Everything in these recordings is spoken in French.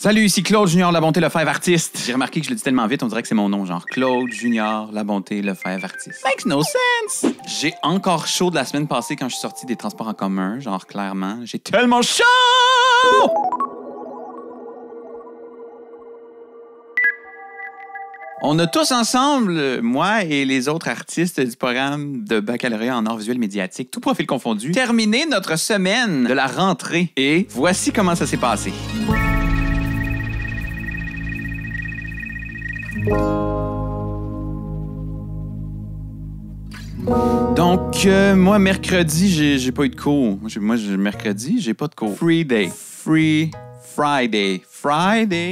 Salut, ici Claude Junior Labonté Lefebvre artiste. J'ai remarqué que je le dis tellement vite, on dirait que c'est mon nom, genre Claude Junior Labonté Lefebvre artiste. Makes no sense! J'ai encore chaud de la semaine passée quand je suis sorti des transports en commun, genre clairement. J'ai tellement chaud! On a tous ensemble, moi et les autres artistes du programme de baccalauréat en arts visuels médiatiques, tout profil confondu, terminé notre semaine de la rentrée. Et voici comment ça s'est passé. Donc, moi, mercredi, j'ai pas eu de cours. Mercredi, j'ai pas de cours. Friday.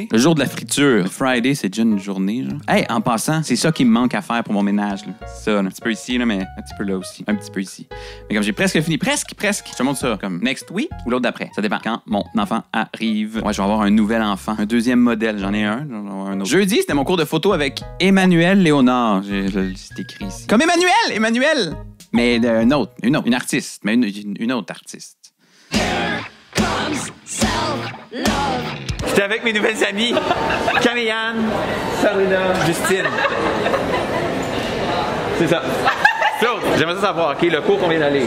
Le jour de la friture. Le Friday, c'est déjà une journée, genre. Hey, en passant, c'est ça qui me manque à faire pour mon ménage, là. C'est ça, un petit peu ici, là, mais un petit peu là aussi. Un petit peu ici. Mais comme j'ai presque fini, presque. Je te montre ça, comme next week ou l'autre d'après. Ça dépend quand mon enfant arrive. Ouais, je vais avoir un nouvel enfant. Un deuxième modèle. J'en ai un. J'en vais avoir un autre. Jeudi, c'était mon cours de photo avec Emmanuel Léonard. C'est écrit ici. Comme Emmanuel! Mais une artiste. Mais une autre artiste. J'étais avec mes nouvelles amies, Camille-Anne, Sabrina, Justine. C'est ça. Claude, j'aimerais ça savoir, OK, le cours qu'on vient d'aller,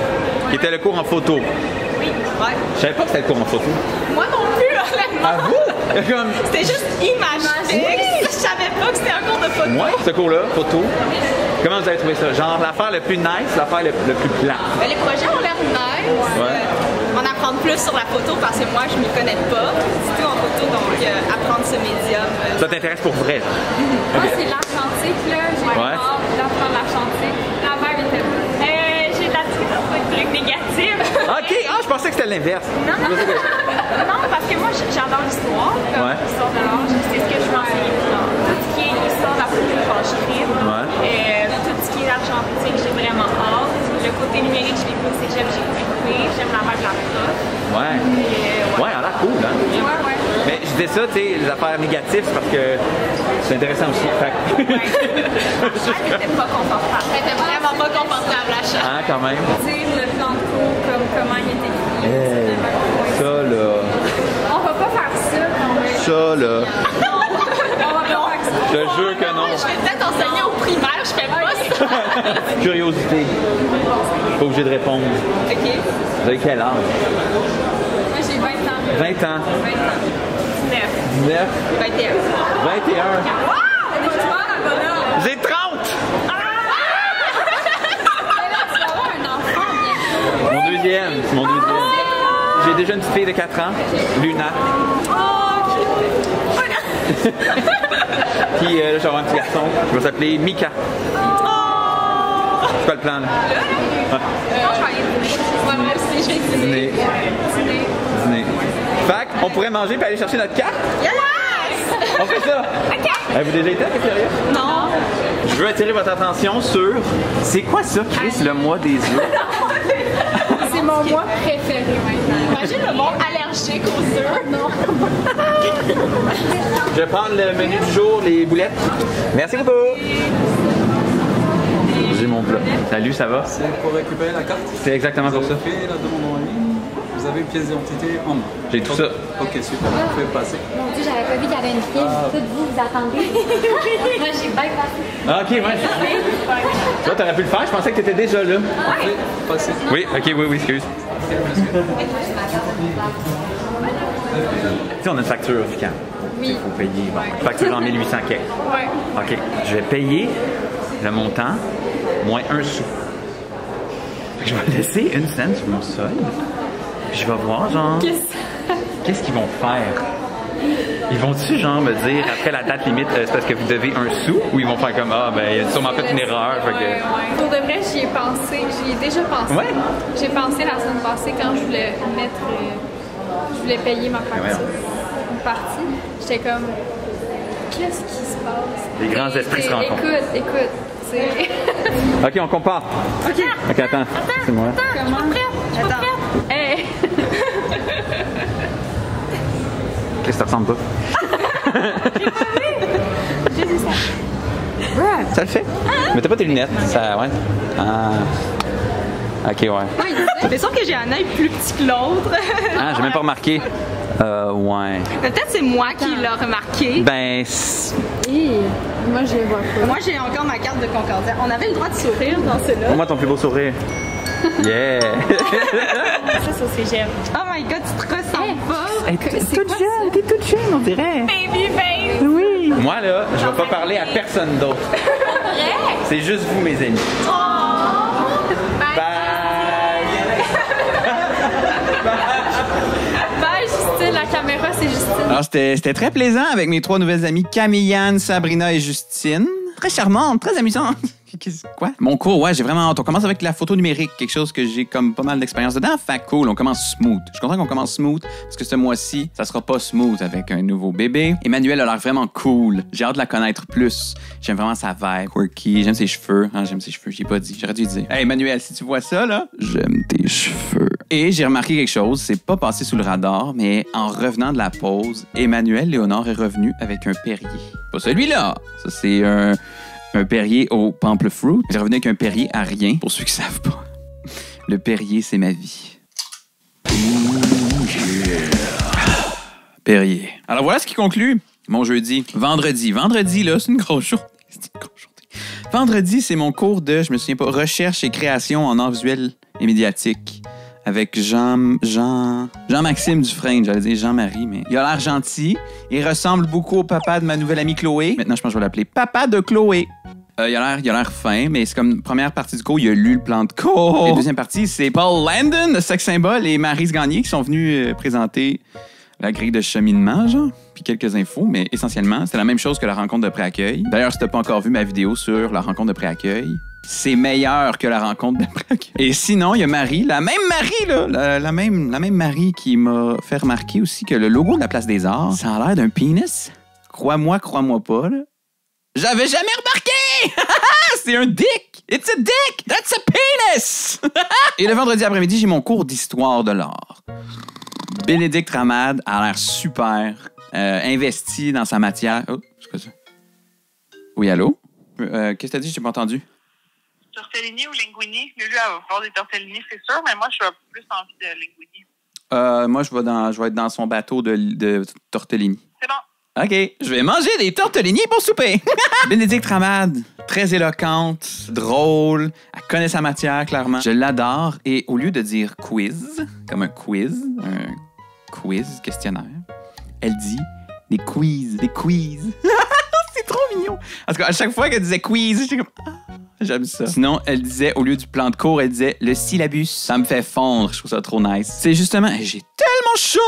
qui était le cours en photo. Oui, ouais. Je savais pas que c'était le cours en photo. Moi non plus, honnêtement. À vous? C'était juste imaginé. Oui. Je savais pas que c'était un cours de photo. Moi, ce cours-là, photo. Comment vous avez trouvé ça? Genre l'affaire le plus nice, l'affaire le plus plat. Les projets ont l'air nice. Ouais. En apprendre plus sur la photo parce que moi, je m'y connais pas du tout en photo, donc apprendre ce médium. Ça t'intéresse pour vrai? Moi, c'est l'argentique, là. J'ai hâte d'apprendre l'argentique. La mère était bonne. J'ai de la trucs négatifs. OK, je pensais que c'était l'inverse. Non, parce que moi, j'adore l'histoire. L'histoire de l'art, c'est ce que je veux enseigner. Tout ce qui est l'histoire de la photo, tout ce qui est l'argentique, j'ai vraiment hâte. Le côté numérique, je l'ai pas au cégep, j'ai écouté. J'aime la vibe de la prof. Ouais, elle a l'air cool, hein? Ouais. Mais je disais ça, tu sais, les affaires négatives, c'est parce que c'est intéressant aussi. Elle était pas confortable. Elle était vraiment pas confortable, la chatte. Ah, quand même. Dire le plan de cours, comme comment il est écrit. Ça, là. On va pas faire ça quand même. Ça, là. On va pas faire ça. Je te jure que non. Je vais peut-être enseigner au primaire, je fais pas ça. Curiosité. Pas obligé de répondre. OK. Vous avez quel âge? Moi, j'ai 20 ans. 20 ans. 19. 19. 21. 21. J'ai 30! Mon deuxième. C'est mon deuxième. J'ai déjà une petite fille de 4 ans, Luna. Puis là, je vais avoir un petit garçon. Je vais s'appeler Mika. C'est quoi le plan, là? Moi aussi, je vais dîner. Dîner. Fait qu'on pourrait manger et aller chercher notre carte? Yes! On fait ça? OK. Avez-vous déjà été à Cafétéria? Non. Je veux attirer votre attention sur... C'est quoi ça, Chris, le mois des œufs? C'est mon mois préféré maintenant. Imagine le monde allergique aux œufs. Non. Je vais prendre le menu du jour, les boulettes. Merci beaucoup. J'ai mon plat. Salut, ça va? C'est pour récupérer la carte. C'est exactement pour ça. Vous avez fait la demande en ligne. Vous avez une pièce d'identité en main. J'ai tout ça. Ok, super. Vous pouvez passer. Mon Dieu, j'avais pas vu qu'il y avait une file. Toutes vous attendez. Moi, j'ai bien passé. Ah, OK, ouais. Toi, t'aurais pu le faire. Je pensais que t'étais déjà là. Parfait. Passez. Oui, OK, oui, excuse. Tu sais, on a une facture, quand? Oui. Il faut payer. Bon. Facture en 1800 quai. Ouais. OK. Je vais payer le montant moins 1 sou. Je vais laisser une scène sur mon solde. Puis je vais voir, genre, qu'est-ce qu'ils vont faire? Ils vont-tu, genre, me dire, après la date limite, c'est parce que vous devez 1 sou? Ou ils vont faire comme, ben, il a sûrement fait une erreur. Fait que... Pour de vrai, j'y ai pensé. J'y ai déjà pensé. Ouais. J'ai pensé la semaine passée quand je voulais mettre... je voulais payer ma facture. Une partie. J'étais comme... Qu'est-ce qui se passe? Les grands esprits se rencontrent. Écoute. C'est... OK, on compare. OK, attends. C'est moi. Comment? Je suis pas prête. Hey! Qu'est-ce que ça ressemble pas? J'ai dit ça. Ça le fait. Mais t'as pas tes lunettes. Ça, ouais. Ah. OK, ouais. Mais sauf que j'ai un œil plus petit que l'autre. Ah, j'ai même pas remarqué. Ouais. Peut-être c'est moi qui l'ai remarqué. Ben, Moi, je les vois pas. Moi, j'ai encore ma carte de Concordia. On avait le droit de sourire dans cela. moi ton plus beau sourire. Yeah! Ça, c'est j'aime. Oh my god, tu te ressembles pas. T'es toute jeune, on dirait. Baby face! Oui! Moi, là, je vais pas parler à personne d'autre. C'est juste vous, mes amis. Bye! Bye, Justine, la caméra, c'est Justine. Alors, c'était très plaisant avec mes 3 nouvelles amies, Camille, Anne, Sabrina et Justine. Très charmante, très amusante. Quoi? Mon cours, ouais, j'ai vraiment hâte. On commence avec la photo numérique, quelque chose que j'ai comme pas mal d'expérience dedans. Fait cool, on commence smooth. Je suis content qu'on commence smooth parce que ce mois-ci, ça sera pas smooth avec un nouveau bébé. Emmanuelle a l'air vraiment cool. J'ai hâte de la connaître plus. J'aime vraiment sa vibe, quirky. J'aime ses cheveux. Ah, j'aime ses cheveux, j'ai pas dit. J'aurais dû dire. Hey, Emmanuelle, si tu vois ça, là, j'aime tes cheveux. Et j'ai remarqué quelque chose, c'est pas passé sous le radar, mais en revenant de la pause, Emmanuelle Léonard est revenue avec un Perrier. Pas celui-là. Ça, c'est un Perrier au Pamplefruit. J'ai revenu avec un Perrier à rien, pour ceux qui savent pas. Le Perrier, c'est ma vie. Perrier. Alors voilà ce qui conclut mon jeudi. Vendredi. Vendredi, là, c'est une grosse journée. Vendredi, c'est mon cours de, je me souviens pas, recherche et création en art visuel et médiatique. Avec Jean-Maxime Dufresne, j'allais dire Jean-Marie, mais il a l'air gentil. Il ressemble beaucoup au papa de ma nouvelle amie Chloé. Maintenant, je pense que je vais l'appeler Papa de Chloé. Il a l'air fin, mais c'est comme première partie du cours, il a lu le plan de cours. Et deuxième partie, c'est Paul Landon, le sex symbole, et Maryse Gagné qui sont venus présenter la grille de cheminement, genre, puis quelques infos, mais essentiellement, c'est la même chose que la rencontre de pré-accueil. D'ailleurs, si t'as pas encore vu ma vidéo sur la rencontre de pré-accueil, c'est meilleur que la rencontre de pré-accueil. Et sinon, il y a Marie, la même Marie, là, la même Marie qui m'a fait remarquer aussi que le logo de la Place des Arts, ça a l'air d'un pénis. Crois-moi pas, là. J'avais jamais remarqué! C'est un dick! It's a dick! That's a penis! Et le vendredi après-midi, j'ai mon cours d'histoire de l'art. Bénédicte Ramade a l'air super, investi dans sa matière. Oh, c'est quoi ça? Oui, allô? Qu'est-ce que t'as dit? Je t'ai pas entendu. Tortellini ou linguini? Lulu, elle va faire des tortellini, c'est sûr, mais moi, je suis plus envie de linguini. Moi, je vais être dans son bateau de tortellini. C'est bon. OK, je vais manger des tortellini pour souper. Bénédicte Ramade, très éloquente, drôle, elle connaît sa matière, clairement. Je l'adore. Et au lieu de dire quiz, comme un quiz questionnaire, elle dit des quiz. C'est trop mignon. En tout cas, à chaque fois qu'elle disait quiz, j'étais comme... J'aime ça. Sinon, elle disait, au lieu du plan de cours, elle disait le syllabus. Ça me fait fondre. Je trouve ça trop nice. C'est justement... J'ai tellement chaud!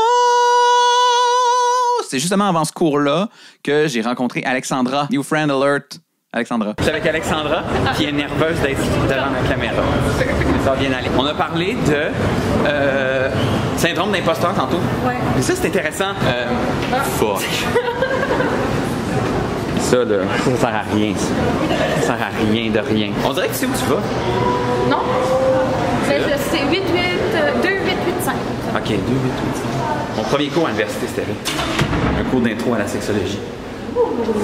C'est justement avant ce cours-là que j'ai rencontré Alexandra. New friend alert. Alexandra. Je suis avec Alexandra, qui est nerveuse d'être devant la caméra. Ça va bien aller. On a parlé de syndrome d'imposteur tantôt. Ouais. Et ça, c'est intéressant. Fuck. Ça, là, ça sert à rien, ça. Ça sert à rien de rien. On dirait que tu sais où tu vas. Non? C'est 2885. OK, 2, 8, 8. Mon premier cours à l'université, c'était là. Un cours d'intro à la sexologie.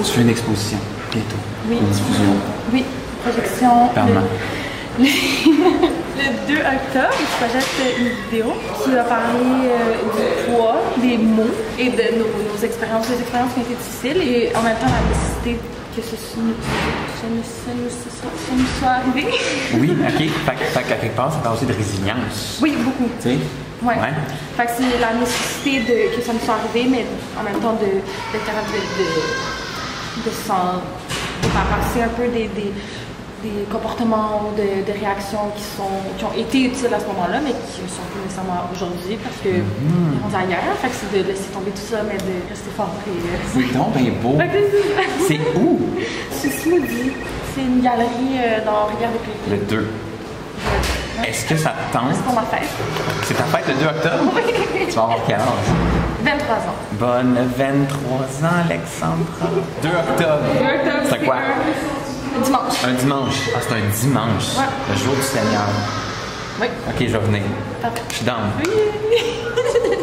Tu fais une exposition bientôt. Oui. Une diffusion. Oui, projection. Permanente. Le 2 octobre, je projette une vidéo qui va parler du poids, des mots et de nos expériences, des expériences qui ont été difficiles et en même temps la nécessité que ça nous soit arrivé. Oui, OK. Fait qu'à quelque part, ça parle aussi de résilience. Oui, beaucoup. Tu sais? Ouais. Ouais. Fait que c'est la nécessité que ça nous soit arrivé, mais en même temps d'être capable de s'en débarrasser un peu des comportements, de réactions qui ont été utiles à ce moment-là, mais qui ne sont plus nécessairement aujourd'hui parce que on est ailleurs. Fait que c'est de laisser tomber tout ça, mais de rester fort. C'est donc bien beau. C'est où? C'est Smoothie. C'est une galerie dans Rivière-des-Prairies. Le 2. Est-ce que ça te tente? C'est pour ma fête. C'est ta fête le 2 octobre? Oui. Tu vas avoir quel âge? 23 ans. Bonne 23 ans, Alexandra. 2 octobre. 2 octobre. C'est quoi? Un dimanche. Un dimanche. Ah, c'est un dimanche. Ouais. Le jour du Seigneur. Oui. OK, je vais venir. Parfait. Je suis down.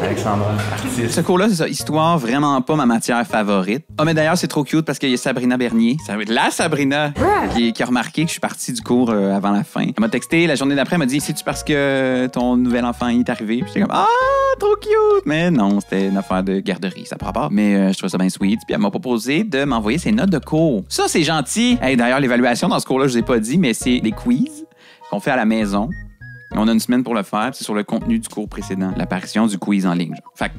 Alexandra, artiste. Ce cours-là, c'est ça. Histoire, vraiment pas ma matière favorite. Ah, mais d'ailleurs, c'est trop cute parce qu'il y a Sabrina Bernier. La Sabrina qui a remarqué que je suis partie du cours avant la fin. Elle m'a texté la journée d'après, elle m'a dit, c'est-tu parce que ton nouvel enfant est arrivé? Puis j'étais comme, ah, trop cute! Mais non, c'était une affaire de garderie, ça prend pas. Mais je trouvais ça bien sweet. Puis elle m'a proposé de m'envoyer ses notes de cours. Ça, c'est gentil. Hey, d'ailleurs, l'évaluation dans ce cours-là, je vous ai pas dit, mais c'est des quiz qu'on fait à la maison. On a une semaine pour le faire, c'est sur le contenu du cours précédent, l'apparition du quiz en ligne. Genre. Fait.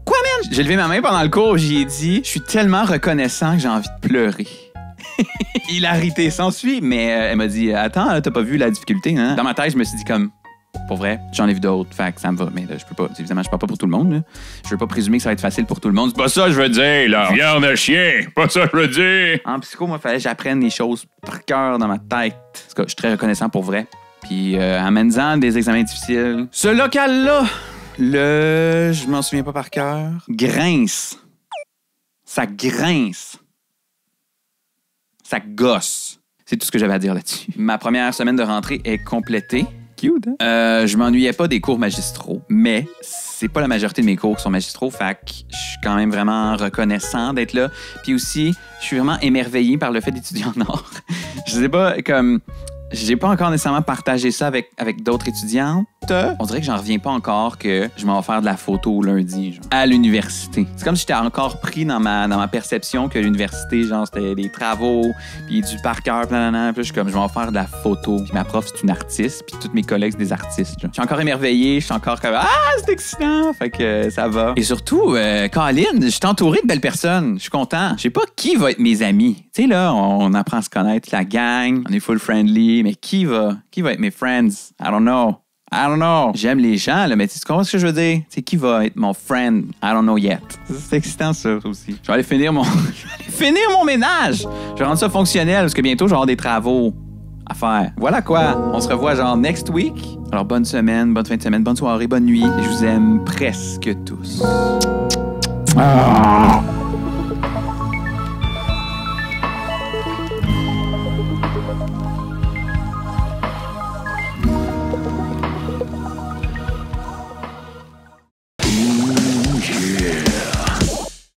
Quoi, man? J'ai levé ma main pendant le cours, j'y ai dit, je suis tellement reconnaissant que j'ai envie de pleurer. Hilarité s'ensuit, mais elle m'a dit, attends, t'as pas vu la difficulté, hein? Dans ma tête, je me suis dit comme, pour vrai, j'en ai vu d'autres, fait que ça me va, mais là, je peux pas, évidemment, je parle pas pour tout le monde, là. Je veux pas présumer que ça va être facile pour tout le monde. C'est pas ça que je veux dire, là. Viande de chien, pas ça que je veux dire. En psycho, moi, il fallait que j'apprenne les choses par cœur dans ma tête. En tout cas, je suis très reconnaissant pour vrai. Puis, amène-en des examens difficiles. Ce local-là, je m'en souviens pas par cœur, grince. Ça grince. Ça gosse. C'est tout ce que j'avais à dire là-dessus. Ma première semaine de rentrée est complétée. Cute, hein? Je m'ennuyais pas des cours magistraux, mais c'est pas la majorité de mes cours qui sont magistraux, fait que je suis quand même vraiment reconnaissant d'être là. Puis aussi, je suis vraiment émerveillé par le fait d'étudier en art. Je sais pas, comme... J'ai pas encore nécessairement partagé ça avec d'autres étudiantes. On dirait que j'en reviens pas encore que je m'en vais faire de la photo lundi, genre, à l'université. C'est comme si j'étais encore pris dans ma perception que l'université, genre, c'était des travaux, puis du par cœur, puis je suis comme, je vais en faire de la photo. Puis ma prof, c'est une artiste, puis tous mes collègues, c'est des artistes. Genre. Je suis encore émerveillé, je suis encore comme, c'est excitant, fait que ça va. Et surtout, Colin, je suis entouré de belles personnes, je suis content. Je sais pas qui va être mes amis. Tu sais, là, on apprend à se connaître, la gang, on est full friendly, mais qui va être mes friends? I don't know. J'aime les gens, là, mais tu comprends ce que je veux dire? C'est qui va être mon friend? I don't know yet. C'est excitant, ça aussi. Je vais aller finir mon ménage. Je vais rendre ça fonctionnel parce que bientôt, je vais avoir des travaux à faire. Voilà quoi. On se revoit genre next week. Alors, bonne semaine, bonne fin de semaine, bonne soirée, bonne nuit. Je vous aime presque tous.